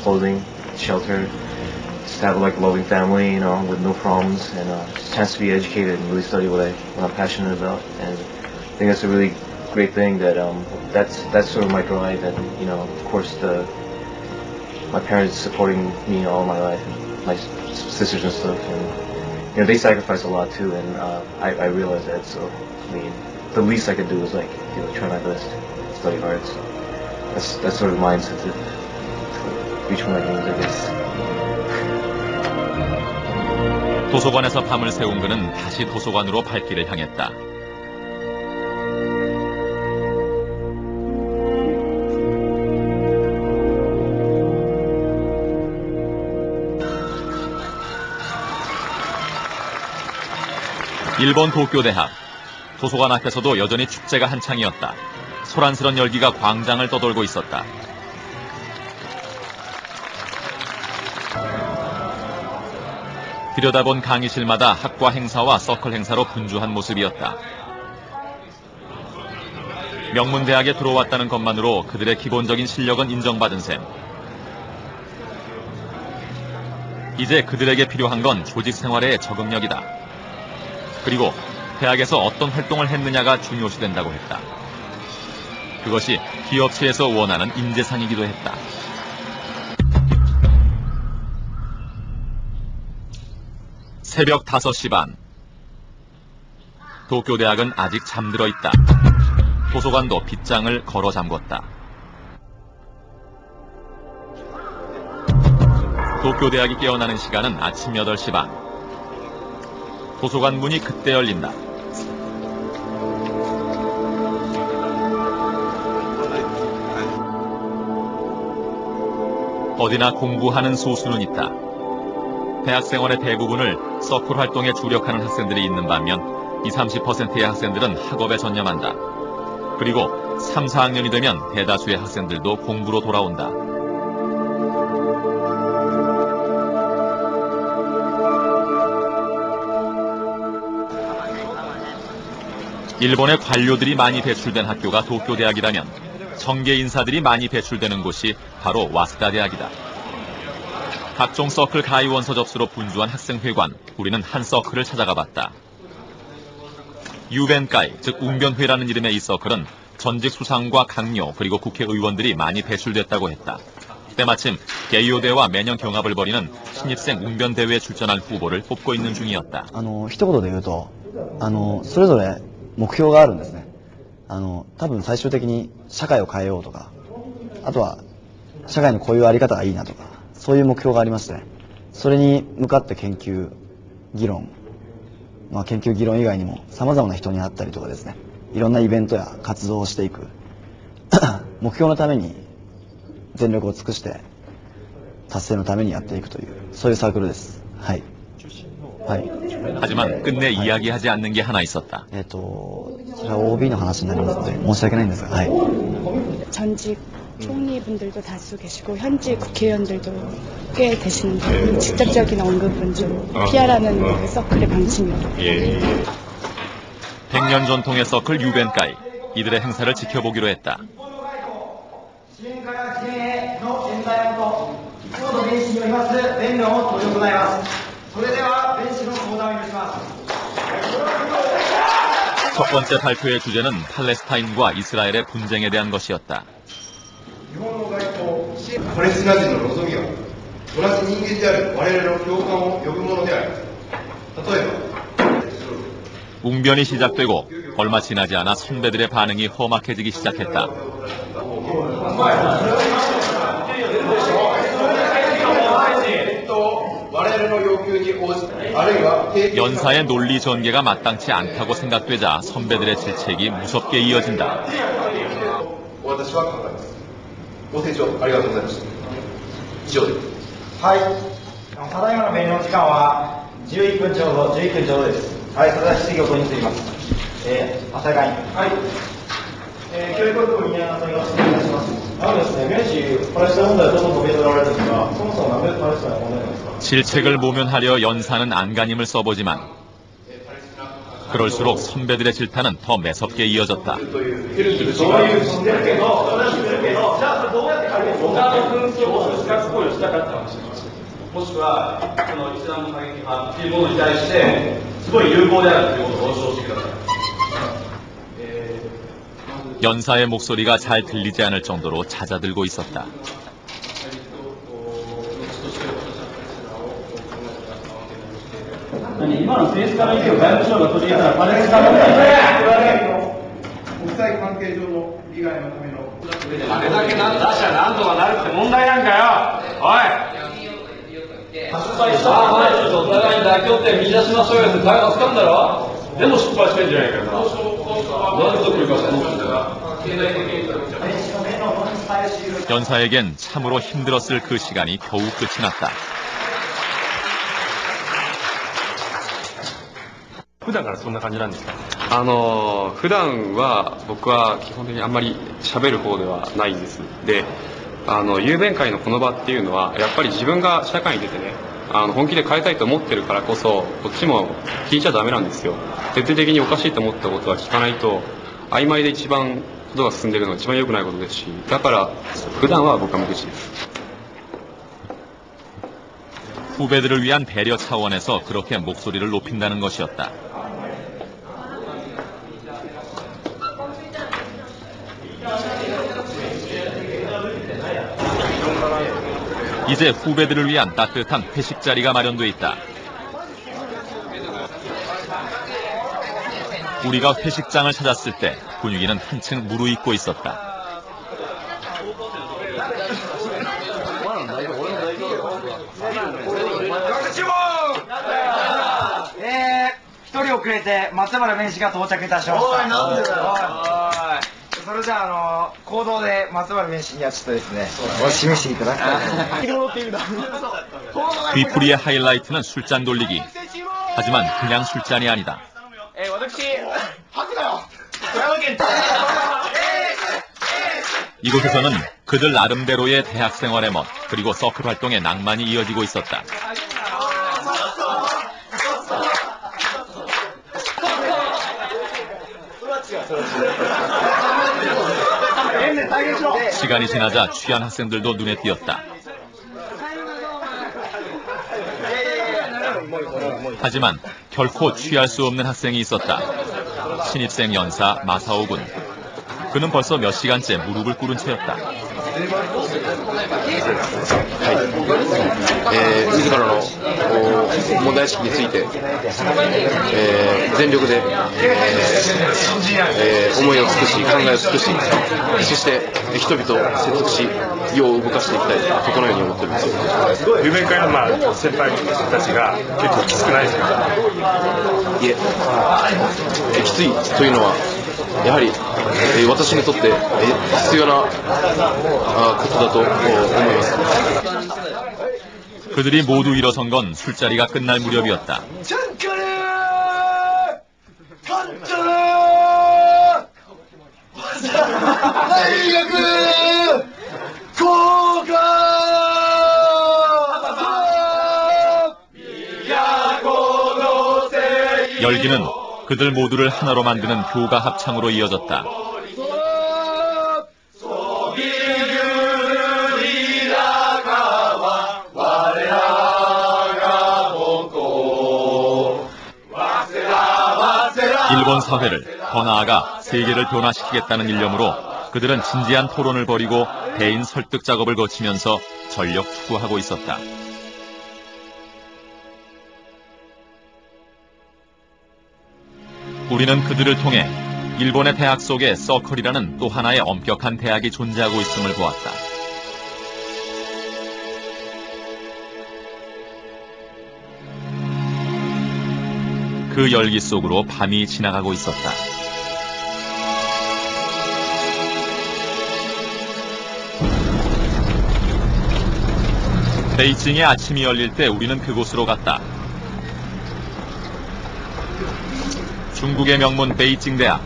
clothing, shelter. Just have like a loving family, with no problems, and just a chance to be educated and really study what I'm passionate about. And I think that's a really great thing. That's sort of my drive, and of course my parents supporting me all my life, and my sisters and stuff, and they sacrifice a lot too, and I realize that. So I mean, the least I could do is like try my best, study hard. So that's sort of my incentive to reach my dreams, I guess. 도서관에서 밤을 새운 그는 다시 도서관으로 발길을 향했다. 일본 도쿄대학. 도서관 앞에서도 여전히 축제가 한창이었다. 소란스런 열기가 광장을 떠돌고 있었다. 들여다본 강의실마다 학과 행사와 서클 행사로 분주한 모습이었다. 명문대학에 들어왔다는 것만으로 그들의 기본적인 실력은 인정받은 셈. 이제 그들에게 필요한 건 조직 생활의 적응력이다. 그리고 대학에서 어떤 활동을 했느냐가 중요시된다고 했다. 그것이 기업체에서 원하는 인재상이기도 했다. 새벽 5시 반. 도쿄대학은 아직 잠들어 있다. 도서관도 빗장을 걸어 잠궜다. 도쿄대학이 깨어나는 시간은 아침 8시 반. 도서관 문이 그때 열린다. 어디나 공부하는 소수는 있다. 대학생활의 대부분을 서클 활동에 주력하는 학생들이 있는 반면 20-30%의 학생들은 학업에 전념한다. 그리고 3, 4학년이 되면 대다수의 학생들도 공부로 돌아온다. 일본의 관료들이 많이 배출된 학교가 도쿄대학이라면 정계 인사들이 많이 배출되는 곳이 바로 와스다 대학이다. 각종 서클 가위 원서 접수로 분주한 학생회관, 우리는 한 서클을 찾아가 봤다. 유벤가이, 즉 웅변회라는 이름의 이 서클은 전직 수상과 강요 그리고 국회의원들이 많이 배출됐다고 했다. 때마침 게이오대와 매년 경합을 벌이는 신입생 웅변대회에 출전할 후보를 뽑고 있는 중이었다. 一言で言うと、それぞれ目標があるんですね。多分最終的に社会を変えようとか、あとは社会のこういうあり方がいいなとか、そういう目標がありまして、それに向かって研究、議論まあ、研究議論以外にも様々な人に会ったりとかですね、いろんなイベントや活動をしていく目標のために全力を尽くして達成のためにやっていくというそういうサークルです。はい。はい。하지만 끝내 이야기하지 않는 게 하나 있었다. それは OB の話になりますので申し訳ないんですが、はい。 전직 총리분들도 다수 계시고 현직 국회의원들도 꽤 되시는데 직접적인 언급은 좀 피하라는 그 서클의 방침입니다. 100년 전통의 서클 유벤가이. 이들의 행사를 지켜보기로 했다. 첫 번째 발표의 주제는 팔레스타인과 이스라엘의 분쟁에 대한 것이었다. パレスチナ人の望みは同じ人間である我々の共感を呼ぶものであり、例えば 웅변이 시작되고 얼마 지나지 않아 선배들의 반응이 험악해지기 시작했다. 연사의 논리 전개가 마땅치 않다고 생각되자 선배들의 질책이 무섭게 이어진다. ご清聴ありがとうございました。以上です。はい。ただいまの弁論時間は11分ちょうどです。はい、それでは質疑を行います。浅井会員。はい。教育学部によろしくお願いします。ですね、弁士パレスチナ問題をどうぞ述べられるんですが、そもそもなんでパレスチナ問題なんですか? 질책을 모면하려 연사는 안간힘을 써보지만 그럴수록 선배들의 질타는 더 매섭게 이어졌다. 연사의 목소리가 잘 들리지 않을 정도로 잦아들고 있었다. 연사에겐 참으로 힘들었을 그 시간이 겨우 끝이 났다. 普段からそんな感じなんですか？普段は僕は基本的にあんまり喋る方ではないんです。で、雄弁会のこの場っていうのはやっぱり自分が社会に出てね、本気で変えたいと思ってるからこそこっちも聞いちゃダメなんですよ。徹底的におかしいと思ったことは聞かないと曖昧で一番ことが進んでいるのが一番良くないことですし、だから普段は僕は無口です。 후배들을 위한 배려 차원에서 그렇게 목소리를 높인다는 것이었다. 이제 후배들을 위한 따뜻한 회식 자리가 마련돼 있다. 우리가 회식장을 찾았을 때 분위기는 한층 무르익고 있었다. 一人遅れて松原弁士が到着いたしました。おい、なんでだよ。それじゃあ行動で松原弁士にはちょっとですね、示していただきたい。 뒤풀이의 하이라이트는 술잔 돌리기. 하지만 그냥 술잔이 아니다. 이곳에서는 그들 나름대로의 대학 생활의 멋, 그리고 서클 활동의 낭만이 이어지고 있었다. 시간이 지나자 취한 학생들도 눈에 띄었다. 하지만 결코 취할 수 없는 학생이 있었다. 신입생 연사 마사오 군. 그는 벌써 몇 시간째 무릎을 꿇은 채였다. 自らの問題意識について、全力で、思いを尽くし、考えを尽くし、そして人々を説得し、世を動かしていきたいと、このように思っております。雄弁会の先輩たちが結構きつくないですか？いえ、きついというのは、やはり、私にとって、必要なことだと思います。 그들이 모두 일어선 건 술자리가 끝날 무렵이었다. 열기는 그들 모두를 하나로 만드는 교가 합창으로 이어졌다. 일본 사회를 더 나아가 세계를 변화시키겠다는 일념으로 그들은 진지한 토론을 벌이고 대인 설득 작업을 거치면서 전력 투구하고 있었다. 우리는 그들을 통해 일본의 대학 속에 서클이라는 또 하나의 엄격한 대학이 존재하고 있음을 보았다. 그 열기 속으로 밤이 지나가고 있었다. 베이징의 아침이 열릴 때 우리는 그곳으로 갔다. 중국의 명문 베이징 대학.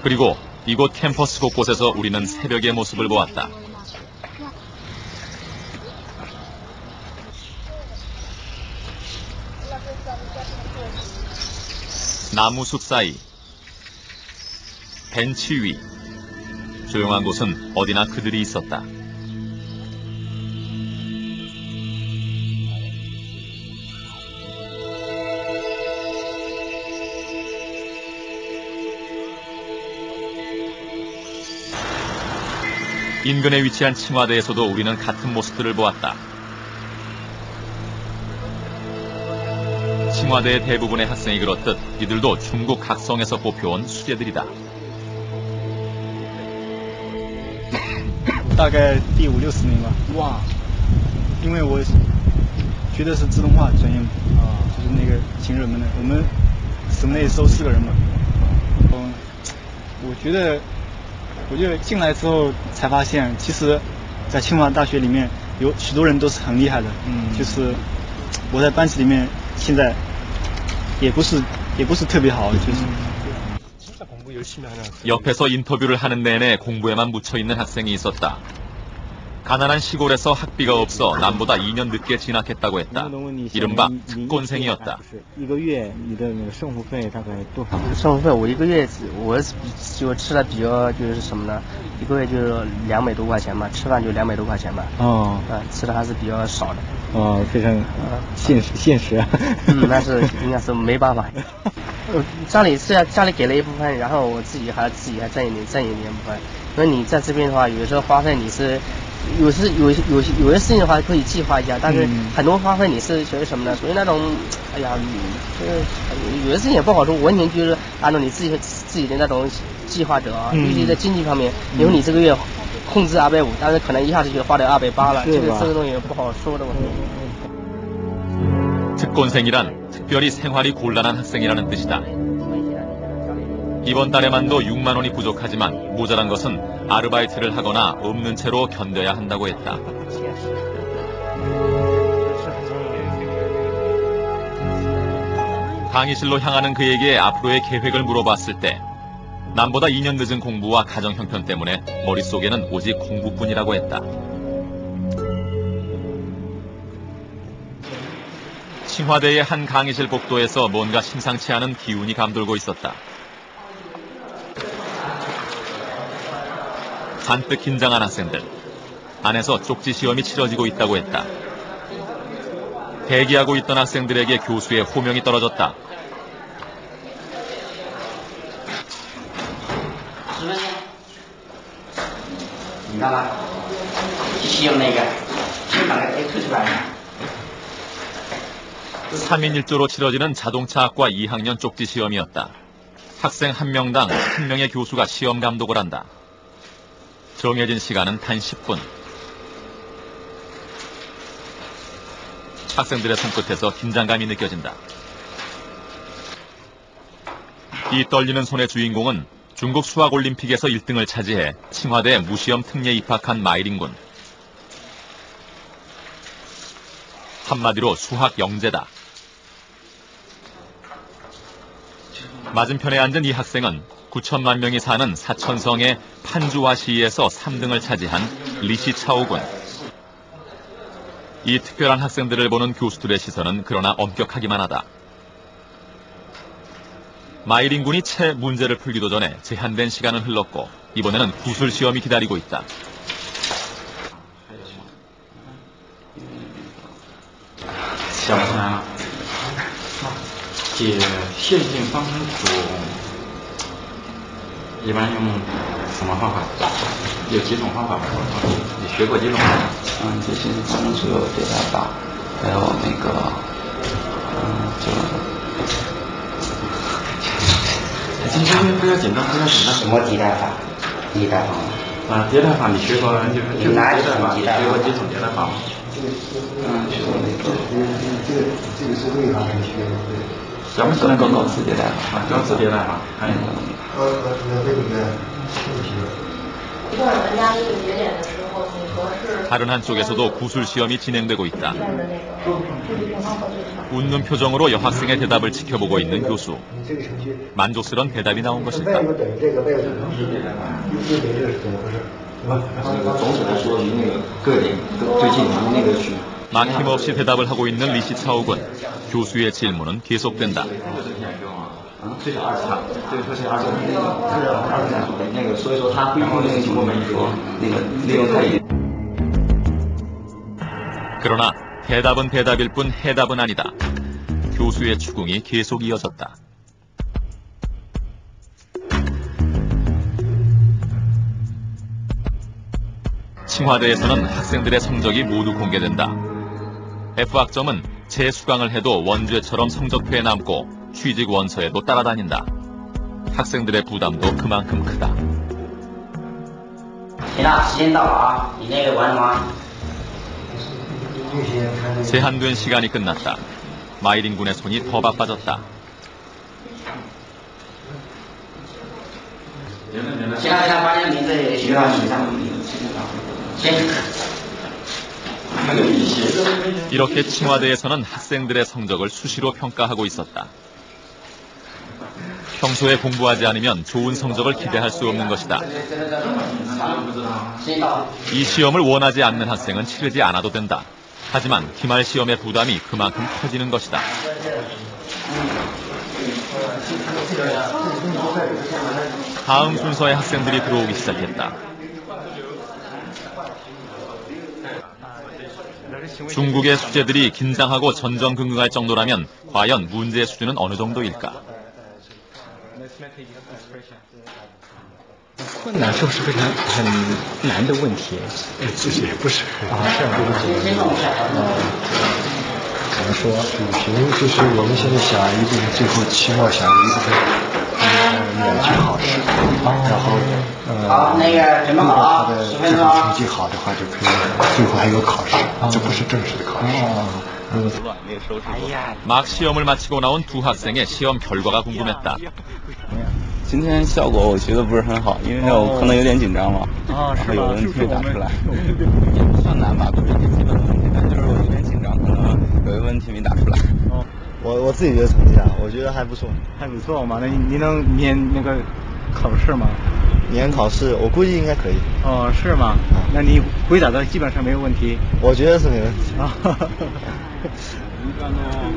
그리고 이곳 캠퍼스 곳곳에서 우리는 새벽의 모습을 보았다. 나무숲 사이, 벤치 위, 조용한 곳은 어디나 그들이 있었다. 인근에 위치한 칭화대에서도 우리는 같은 모습들을 보았다. 칭화대의 대부분의 학생이 그렇듯 이들도 중국 각성에서 뽑혀온 수재들이다. 大概第5、6年吧。哇！因为我学的是自动化专业嘛，就是那个请人们的，我们省内收4个人嘛。我觉得进来之后才发现，其实，在清华大学里面有许多人都是很厉害的。就是我在班级里面现在也不是特别好，就是。 옆에서 인터뷰를 하는 내내 공부에만 묻혀있는 학생이 있었다. 가난한 시골에서 학비가 없어 남보다 2년 늦게 진학했다고 했다. 이른바 특곤생이었다. 1个月你的那个生活费大概多少？生活费我1个月我就吃的比较就是什么呢？1个月就是200多块钱吧，吃饭就200多块钱吧。吃的还是比较少的。非常现实啊。那是应该是没办法。家里给了一部分，然后我自己还挣一点部分。因为你在这边的话，有的时候花费你是。 有些事情的话可以计划一下，但是很多花费你是属于什么呢？属于那种，哎呀，就是有的事情也不好说，完全就是按照你自己的那种计划着啊。尤其在经济方面，因为你这个月控制250，但是可能一下子就花到280了，这个东西也不好说的问题。 특곤생이란 특별히 생활이 곤란한 학생이라는 뜻이다. 이번 달에만도 6만 원이 부족하지만 모자란 것은 아르바이트를 하거나 없는 채로 견뎌야 한다고 했다. 강의실로 향하는 그에게 앞으로의 계획을 물어봤을 때 남보다 2년 늦은 공부와 가정 형편 때문에 머릿속에는 오직 공부뿐이라고 했다. 칭화대의 한 강의실 복도에서 뭔가 심상치 않은 기운이 감돌고 있었다. 잔뜩 긴장한 학생들. 안에서 쪽지 시험이 치러지고 있다고 했다. 대기하고 있던 학생들에게 교수의 호명이 떨어졌다. (3인 1조로) 치러지는 자동차학과 2학년 쪽지 시험이었다. 학생 한 명당 한 명의 교수가 시험 감독을 한다. 정해진 시간은 단 10분. 학생들의 손끝에서 긴장감이 느껴진다. 이 떨리는 손의 주인공은 중국 수학올림픽에서 1등을 차지해 칭화대 무시험 특례 입학한 마이린 군. 한마디로 수학 영재다. 맞은편에 앉은 이 학생은 9천만 명이 사는 사천성의 판주화시에서 3등을 차지한 리시 차오 군. 이 특별한 학생들을 보는 교수들의 시선은 그러나 엄격하기만 하다. 마이린 군이 채 문제를 풀기도 전에 제한된 시간은 흘렀고 이번에는 구술 시험이 기다리고 있다.一般用什么方法？有几种方法？你学过几种？这些公式有迭代法，还有那个，今天不要紧张，不要紧张。什么迭代法？迭代法吗？迭代法你学过？就是哪几种迭代法？学过几种迭代法吗？学过那个。这个是另一行人学的，对。咱们是那个高斯迭代法，高斯迭代法，还有那个。 다른 한쪽에서도 구술 시험이 진행되고 있다. 웃는 표정으로 여학생의 대답을 지켜보고 있는 교수. 만족스러운 대답이 나온 것일까? 막힘없이 대답을 하고 있는 리시 차오 군. 교수의 질문은 계속된다. 这是二次函，这个说是二次函，这是二次函数的那个，所以说他会用那个经过门说那个利用它也。 그러나 대답은 대답일 뿐 해답은 아니다. 교수의 추궁이 계속 이어졌다. 칭화대에서는 학생들의 성적이 모두 공개된다. F학점은 재수강을 해도 원죄처럼 성적표에 남고 취직 원서에도 따라다닌다. 학생들의 부담도 그만큼 크다. 제한된 시간이 끝났다. 마이린 군의 손이 더 바빠졌다. 이렇게 칭화대에서는 학생들의 성적을 수시로 평가하고 있었다. 평소에 공부하지 않으면 좋은 성적을 기대할 수 없는 것이다. 이 시험을 원하지 않는 학생은 치르지 않아도 된다. 하지만 기말 시험의 부담이 그만큼 커지는 것이다. 다음 순서의 학생들이 들어오기 시작했다. 중국의 수재들이 긴장하고 전전긍긍할 정도라면 과연 문제의 수준은 어느 정도일까? 困难是不是非常很难的问题？其实也不是啊，这样的问题。怎么说？水平就是我们现在想一部分，最后期末想一部分免去考试，然后如果他的这种成绩好的话，就可以最后还有考试，这不是正式的考试。 막 시험을 마치고 나온 두 학생의 시험 결과가 궁금했다. 今天效果我觉得不是很好，因为我可能有点紧张嘛，然后有问题没答出来，也不算难吧，不是最基本的问题，但就是我有点紧张，可能有个问题没答出来。我自己觉得成绩啊，我觉得还不错，还不错嘛。那你能免那个考试吗？免考试，我估计应该可以。哦，是吗？那你回答的基本上没有问题。我觉得是没问题啊。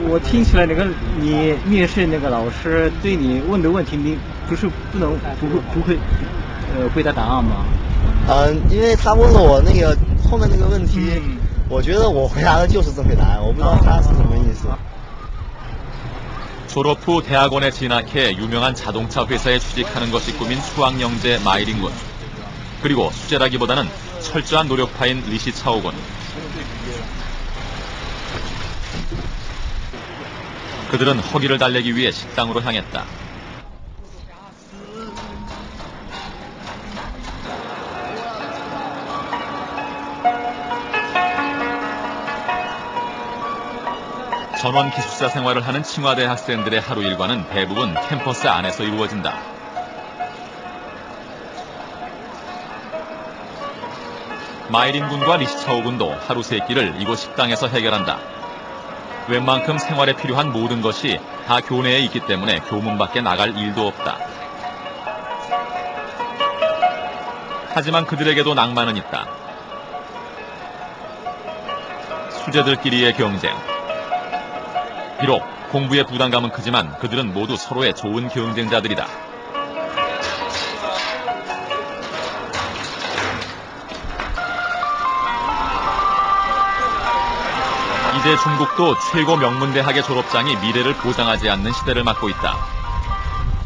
我听起来那个你面试那个老师对你问的问题，你不会回答答案吗？因为他问了我那个后面那个问题，我觉得我回答的就是正确答案，我不知道他是什么意思。 졸업 후 대학원에 진학해 유명한 자동차 회사에 취직하는 것이 꿈인 수학영재 마이린군. 그리고 수재라기보다는 철저한 노력파인 리시차오군. 그들은 허기를 달래기 위해 식당으로 향했다. 전원 기숙사 생활을 하는 칭화대 학생들의 하루 일과는 대부분 캠퍼스 안에서 이루어진다. 마이린 군과 리시차오 군도 하루 세 끼를 이곳 식당에서 해결한다. 웬만큼 생활에 필요한 모든 것이 다 교내에 있기 때문에 교문 밖에 나갈 일도 없다. 하지만 그들에게도 낭만은 있다. 수재들끼리의 경쟁. 비록 공부의 부담감은 크지만 그들은 모두 서로의 좋은 경쟁자들이다. 이제 중국도 최고 명문대학의 졸업장이 미래를 보장하지 않는 시대를 맞고 있다.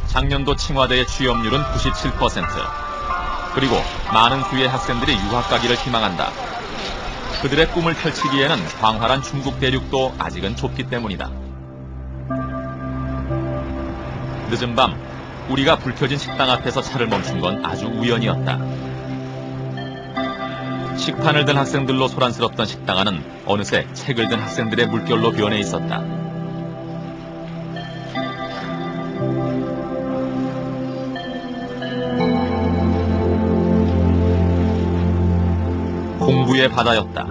작년도 칭화대의 취업률은 97%. 그리고 많은 수의 학생들이 유학 가기를 희망한다. 그들의 꿈을 펼치기에는 광활한 중국 대륙도 아직은 좁기 때문이다. 늦은 밤, 우리가 불 켜진 식당 앞에서 차를 멈춘 건 아주 우연이었다. 식판을 든 학생들로 소란스럽던 식당 안은 어느새 책을 든 학생들의 물결로 변해 있었다. 공부의 바다였다.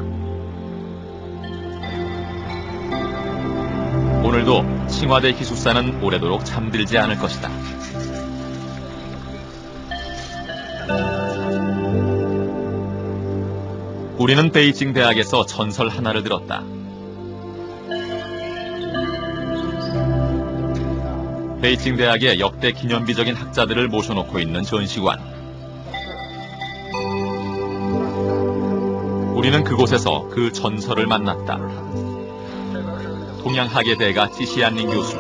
오늘도 칭화대 기숙사는 오래도록 잠들지 않을 것이다. 우리는 베이징 대학에서 전설 하나를 들었다. 베이징 대학의 역대 기념비적인 학자들을 모셔놓고 있는 전시관. 우리는 그곳에서 그 전설을 만났다. 동양학예대가 찌시안닝 교수.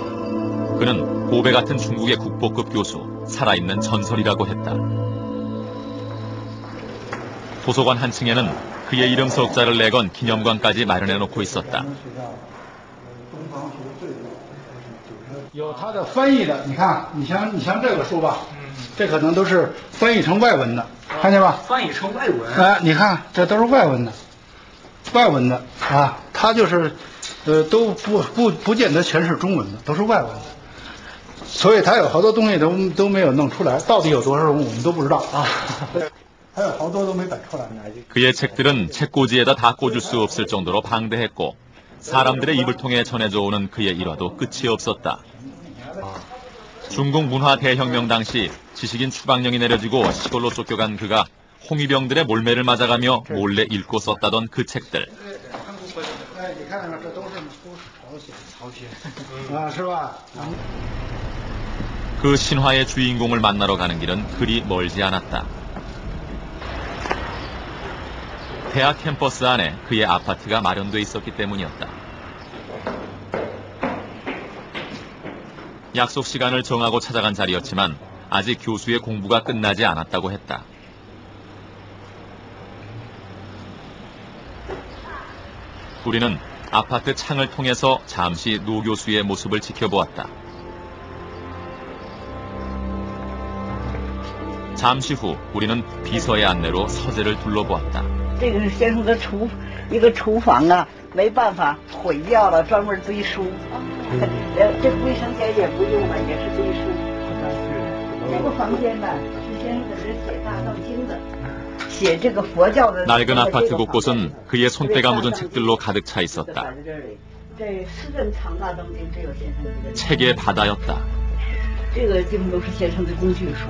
그는 고베 같은 중국의 국보급 교수, 살아있는 전설이라고 했다. 도서관 한 층에는 그의 이름 석자를 내건 기념관까지 마련해놓고 있었다. 有他的翻译的，你看，你像这个书吧，这可能都是翻译成外文的，看见吧？翻译成外文。哎，你看，这都是外文的啊，他就是，都不见得全是中文的，都是外文的，所以他有好多东西都没有弄出来，到底有多少种我们都不知道啊。 그의 책들은 책꽂이에다 다 꽂을 수 없을 정도로 방대했고 사람들의 입을 통해 전해져 오는 그의 일화도 끝이 없었다. 중국 문화 대혁명 당시 지식인 추방령이 내려지고 시골로 쫓겨간 그가 홍위병들의 몰매를 맞아가며 몰래 읽고 썼다던 그 책들. 그 신화의 주인공을 만나러 가는 길은 그리 멀지 않았다. 대학 캠퍼스 안에 그의 아파트가 마련돼 있었기 때문이었다. 약속 시간을 정하고 찾아간 자리였지만 아직 교수의 공부가 끝나지 않았다고 했다. 우리는 아파트 창을 통해서 잠시 노 교수의 모습을 지켜보았다. 잠시 후 우리는 비서의 안내로 서재를 둘러보았다. 这个是先生的一个厨房啊，没办法毁掉了，专门堆书。这卫生间也不用了，也是堆书。这个房间呢，是先生在这写大藏经的，写这个佛教的。 낡은 아파트 곳곳은 그의 손때가 묻은 책들로 가득 차 있었다. 책의 바다였다. 这个基本都是先生的工具书。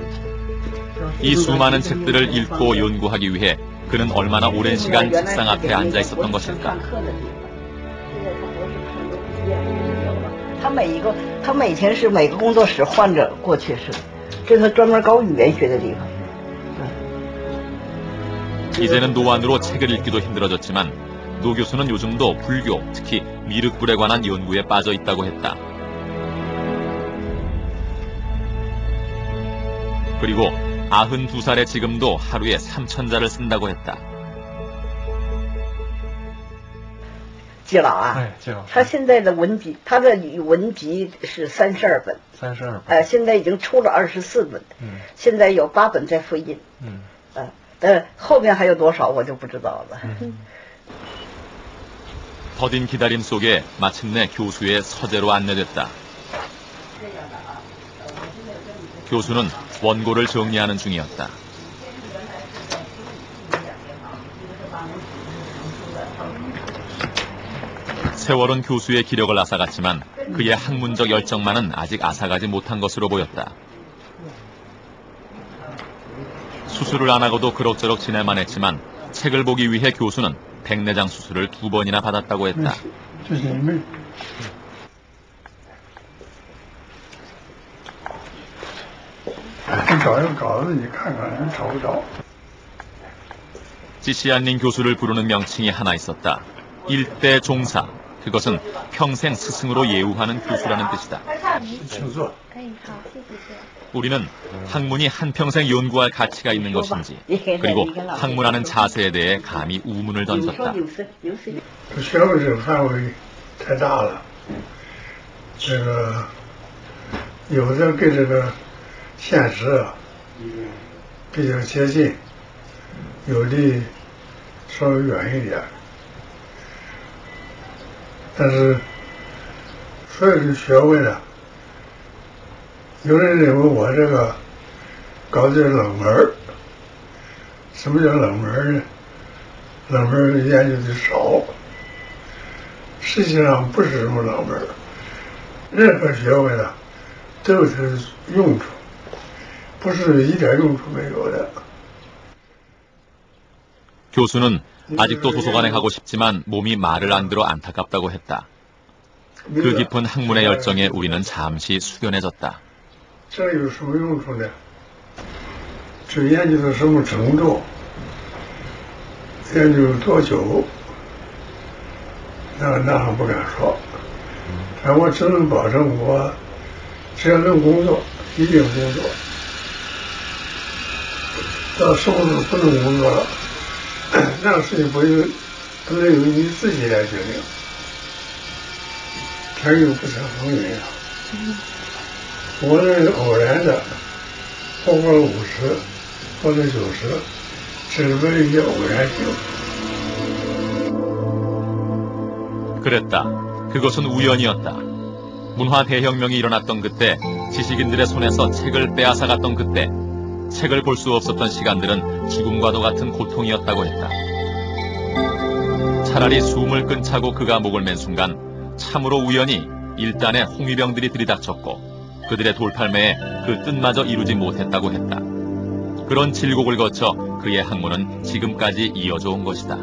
이 수많은 책들을 읽고 연구하기 위해 그는 얼마나 오랜 시간 책상 앞에 앉아 있었던 것일까? 他每天是每个工作室换着过去是，这是他专门搞语言学的地方。 이제는 노안으로 책을 읽기도 힘들어졌지만 노 교수는 요즘도 불교, 특히 미륵불에 관한 연구에 빠져 있다고 했다. 그리고 92살의 지금도 하루에 3,000자를 쓴다고 했다. 季老啊，他现在的文集，他的语文集是32本，32本，现在已经出了24本，现在有8本在复印，后面还有多少我就不知道了。 더딘 기다림 속에 마침내 교수의 서재로 안내됐다. 교수는 원고를 정리하는 중이었다. 세월은 교수의 기력을 앗아갔지만 그의 학문적 열정만은 아직 앗아가지 못한 것으로 보였다. 수술을 안 하고도 그럭저럭 지낼만 했지만 책을 보기 위해 교수는 백내장 수술을 2번이나 받았다고 했다. 지시안린 교수를 부르는 명칭이 하나 있었다. 일대 종사. 그것은 평생 스승으로 예우하는 교수라는 뜻이다. 우리는 학문이 한평생 연구할 가치가 있는 것인지, 그리고 학문하는 자세에 대해 감히 우문을 던졌다. 学问这个范围太大了，这个有的跟这个现实比较接近，有的稍微远一点。但是所有的学问呢，有人认为我这个搞的冷门。什么叫冷门呢？冷门研究的少。 实际上不是什么冷门，任何学问呢都有它的用处，不是一点用处没有的。 교수는 아직도 도서관에 가고 싶지만 몸이 말을 안 들어 안타깝다고 했다. 그 깊은 학문의 열정에 우리는 잠시 숙연해졌다. 这有什么用处呢？只研究到什么程度，研究多久？ 那还不敢说，但我只能保证我只要能工作，一定工作。到什么时候不能工作了，那个事情不能由你自己来决定，天有不测风云啊。我是偶然的，活过了50，活到90，这是唯一偶然性。 그랬다. 그것은 우연이었다. 문화 대혁명이 일어났던 그때, 지식인들의 손에서 책을 빼앗아갔던 그때, 책을 볼 수 없었던 시간들은 죽음과도 같은 고통이었다고 했다. 차라리 숨을 끈차고 그가 목을 맨 순간 참으로 우연히 일단의 홍위병들이 들이닥쳤고 그들의 돌팔매에 그 뜻마저 이루지 못했다고 했다. 그런 질곡을 거쳐 그의 학문은 지금까지 이어져 온 것이다.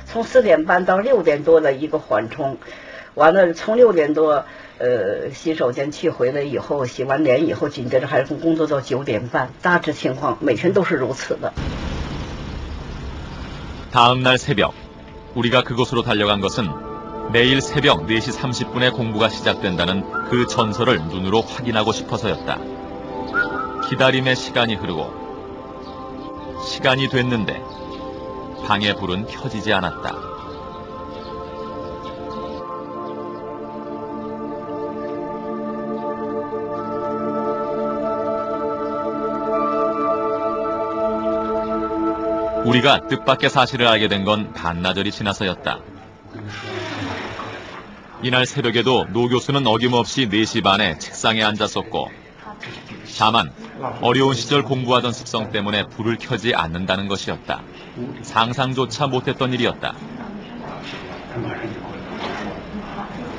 从4点半到6点多的一个缓冲，完了从6点多洗手间去回来以后，洗完脸以后，紧接着还是工作到9点半，大致情况每天都是如此的。 다음 날 새벽, 우리가 그곳으로 달려간 것은 내일 새벽 4시 30분에 공부가 시작된다는 그 전설을 눈으로 확인하고 싶어서였다. 기다림의 시간이 흐르고 시간이 됐는데 방의 불은 켜지지 않았다. 우리가 뜻밖의 사실을 알게 된 건 반나절이 지나서였다. 이날 새벽에도 노 교수는 어김없이 4시 반에 책상에 앉았었고 다만 어려운 시절 공부하던 습성 때문에 불을 켜지 않는다는 것이었다. 상상조차 못했던 일이었다.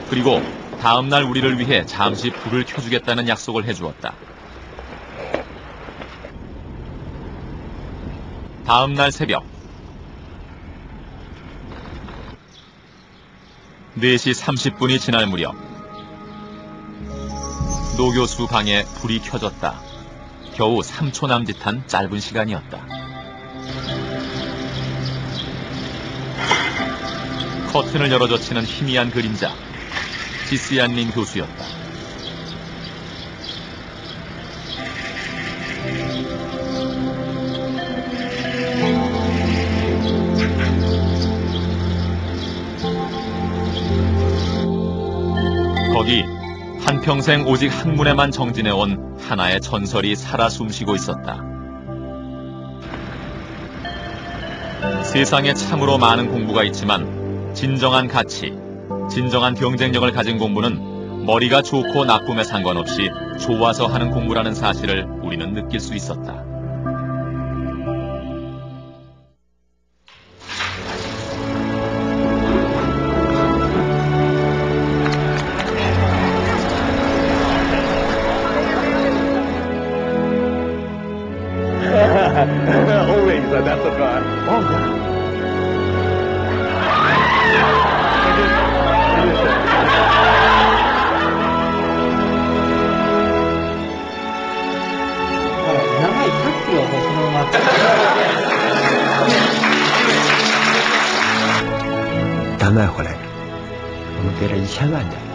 그리고 다음 날 우리를 위해 잠시 불을 켜주겠다는 약속을 해주었다. 다음 날 새벽 4시 30분이 지날 무렵 노 교수 방에 불이 켜졌다. 겨우 3초 남짓한 짧은 시간이었다. 커튼을 열어젖히는 희미한 그림자. 지스얀린 교수였다. 거기 한평생 오직 학문에만 정진해온 하나의 전설이 살아 숨쉬고 있었다. 세상에 참으로 많은 공부가 있지만 진정한 가치, 진정한 경쟁력을 가진 공부는 머리가 좋고 나쁨에 상관없이 좋아서 하는 공부라는 사실을 우리는 느낄 수 있었다. Always, that's a fact. Oh, God.丹麦回来，我们给了1000万的。